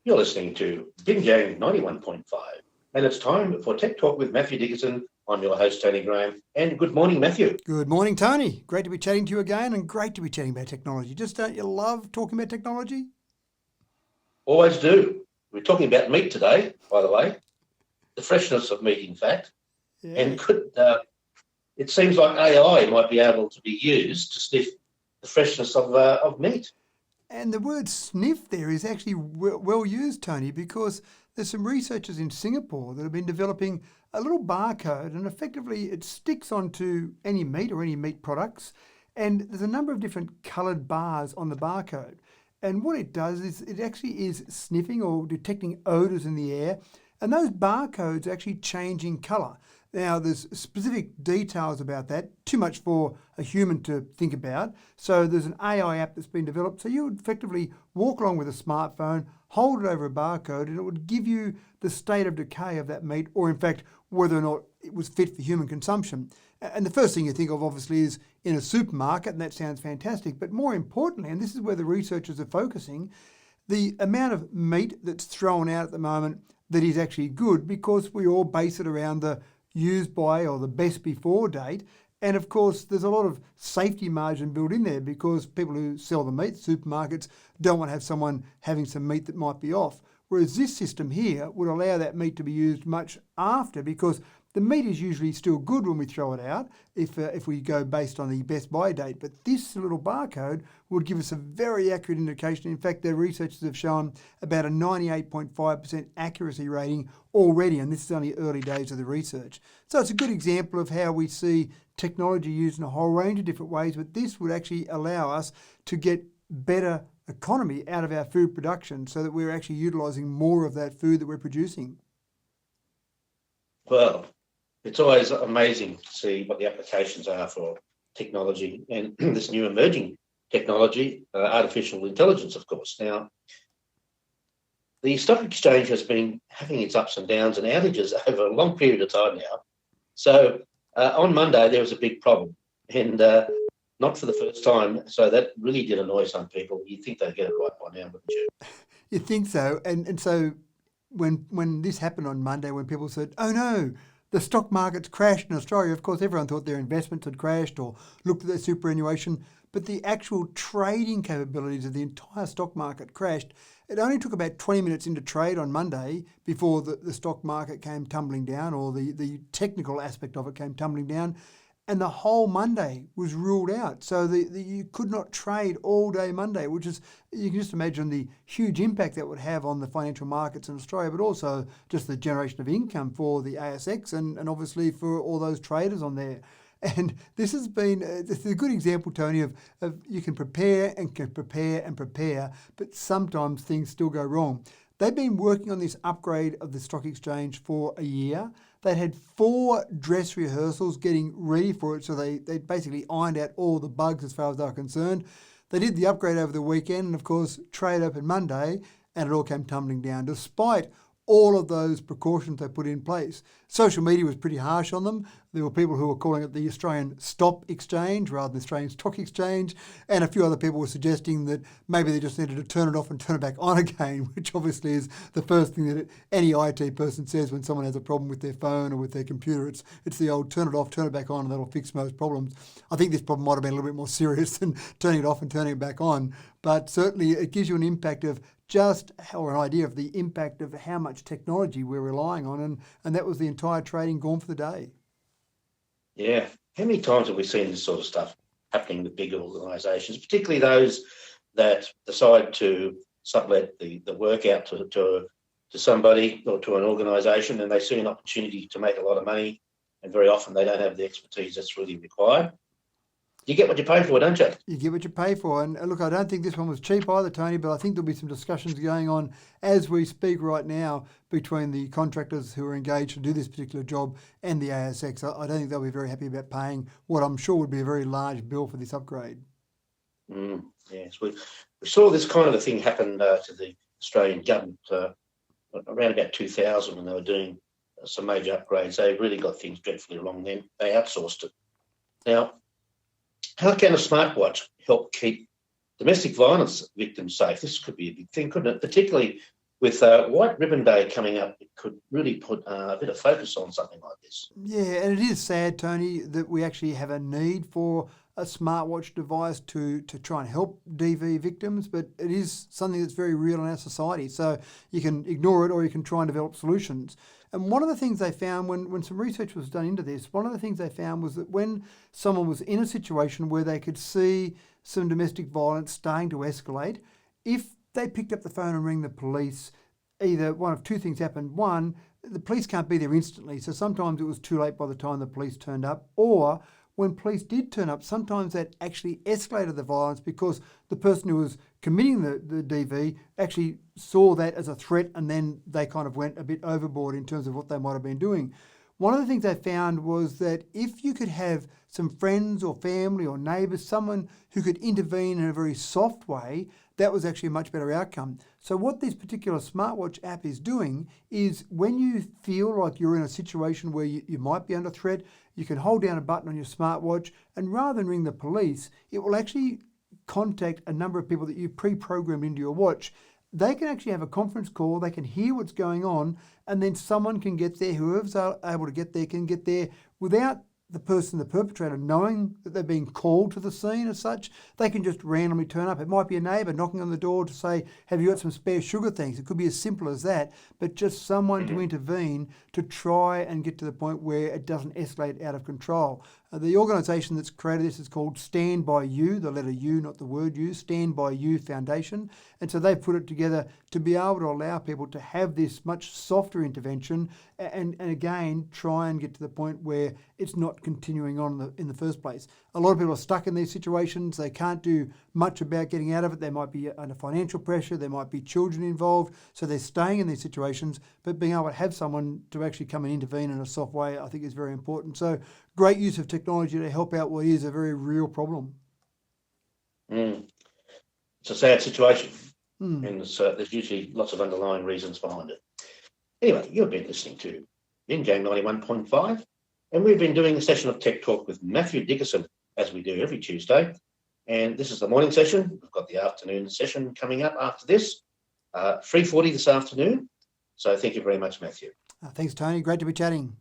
You're listening to Binjang 91.5, and it's time for Tech Talk with Matthew Dickinson. I'm your host, Tony Graham, and good morning, Matthew. Good morning, Tony. Great to be chatting to you again, and great to be chatting about technology. Just don't you love talking about technology? Always do. We're talking about meat today, by the way, the freshness of meat, in fact, and it seems like AI might be able to be used to sniff the freshness of meat. And the word sniff there is actually well used, Tony, because there's some researchers in Singapore that have been developing a little barcode, and effectively it sticks onto any meat or any meat products, and there's a number of different coloured bars on the barcode. And what it does is it actually is sniffing or detecting odours in the air, and those barcodes actually change in colour. Now, there's specific details about that, too much for a human to think about. So there's an AI app that's been developed. So you would effectively walk along with a smartphone, hold it over a barcode, and it would give you the state of decay of that meat, or in fact, whether or not it was fit for human consumption. And the first thing you think of, obviously, is in a supermarket, and that sounds fantastic. But more importantly, and this is where the researchers are focusing, the amount of meat that's thrown out at the moment that is actually good, because we all base it around the used by or the best before date. And of course, there's a lot of safety margin built in there because people who sell the meat, supermarkets, don't want to have someone having some meat that might be off. Whereas this system here would allow that meat to be used much after, because the meat is usually still good when we throw it out if we go based on the best by date. But this little barcode would give us a very accurate indication. In fact, their researchers have shown about a 98.5% accuracy rating already, and this is only early days of the research. So it's a good example of how we see technology used in a whole range of different ways, but this would actually allow us to get better economy out of our food production so that we're actually utilising more of that food that we're producing. Well, it's always amazing to see what the applications are for technology and this new emerging technology, artificial intelligence, of course. Now, the stock exchange has been having its ups and downs and outages over a long period of time now. So on Monday, there was a big problem, and not for the first time. So that really did annoy some people. You'd think they'd get it right by now, wouldn't you? You think so? And so when this happened on Monday, when people said, oh no, the stock market's crashed in Australia, of course, everyone thought their investments had crashed or looked at their superannuation, but the actual trading capabilities of the entire stock market crashed. It only took about 20 minutes into trade on Monday before the stock market came tumbling down, or the technical aspect of it came tumbling down, and the whole Monday was ruled out. So you could not trade all day Monday, which is, you can just imagine the huge impact that would have on the financial markets in Australia, but also just the generation of income for the ASX and obviously for all those traders on there. And this has been it's a good example, Tony, of you can prepare and prepare, but sometimes things still go wrong. They've been working on this upgrade of the stock exchange for a year. They had 4 dress rehearsals getting ready for it, so they basically ironed out all the bugs as far as they were concerned. They did the upgrade over the weekend, and of course, trade opened Monday, and it all came tumbling down, despite all of those precautions they put in place. Social media was pretty harsh on them. There were people who were calling it the Australian Stop Exchange rather than the Australian Stock Exchange, and a few other people were suggesting that maybe they just needed to turn it off and turn it back on again, which obviously is the first thing that any IT person says when someone has a problem with their phone or with their computer. It's the old turn it off, turn it back on, and that'll fix most problems. I think this problem might have been a little bit more serious than turning it off and turning it back on, but certainly it gives you an impact of or an idea of the impact of how much technology we're relying on, and that was the entire trading gone for the day. Yeah. How many times have we seen this sort of stuff happening with big organisations, particularly those that decide to sublet the work out to somebody or to an organisation, and they see an opportunity to make a lot of money, and very often they don't have the expertise that's really required. You get what you pay for, don't you? You get what you pay for. And look, I don't think this one was cheap either, Tony, but I think there'll be some discussions going on as we speak right now between the contractors who are engaged to do this particular job and the ASX. I don't think they'll be very happy about paying what I'm sure would be a very large bill for this upgrade. Yes, we saw this kind of a thing happen to the Australian government around about 2000 when they were doing some major upgrades. They really got things dreadfully wrong then. They outsourced it. Now, how can a smartwatch help keep domestic violence victims safe? This could be a big thing, couldn't it? Particularly with White Ribbon Day coming up, it could really put a bit of focus on something like this. Yeah, and it is sad, Tony, that we actually have a need for a smartwatch device to try and help DV victims, but it is something that's very real in our society. So you can ignore it or you can try and develop solutions. And one of the things they found when some research was done into this, one of the things they found was that when someone was in a situation where they could see some domestic violence starting to escalate, if they picked up the phone and rang the police, either one of two things happened. One, the police can't be there instantly, so sometimes it was too late by the time the police turned up, or when police did turn up, sometimes that actually escalated the violence because the person who was committing the DV actually saw that as a threat, and then they kind of went a bit overboard in terms of what they might have been doing. One of the things they found was that if you could have some friends or family or neighbours, someone who could intervene in a very soft way, that was actually a much better outcome. So what this particular smartwatch app is doing is when you feel like you're in a situation where you might be under threat, you can hold down a button on your smartwatch, and rather than ring the police, it will actually contact a number of people that you pre-programmed into your watch. They can actually have a conference call, they can hear what's going on, and then someone can get there, whoever's able to get there can get there without the person, the perpetrator, knowing that they're being called to the scene as such. They can just randomly turn up. It might be a neighbour knocking on the door to say, have you got some spare sugar things? It could be as simple as that, but just someone to intervene to try and get to the point where it doesn't escalate out of control. The organisation that's created this is called Stand By You, the letter U, not the word U, Stand By You Foundation. And so they've put it together to be able to allow people to have this much softer intervention and again, try and get to the point where it's not continuing on in the first place. A lot of people are stuck in these situations. They can't do much about getting out of it. They might be under financial pressure. There might be children involved. So they're staying in these situations, but being able to have someone to actually come and intervene in a soft way, I think is very important. So great use of technology to help out what is a very real problem. It's a sad situation, and there's usually lots of underlying reasons behind it. Anyway, you've been listening to Binjang 91.5, and we've been doing a session of Tech Talk with Matthew Dickerson, as we do every Tuesday. And this is the morning session. We've got the afternoon session coming up after this, 3:40 this afternoon. So thank you very much, Matthew. Thanks, Tony. Great to be chatting.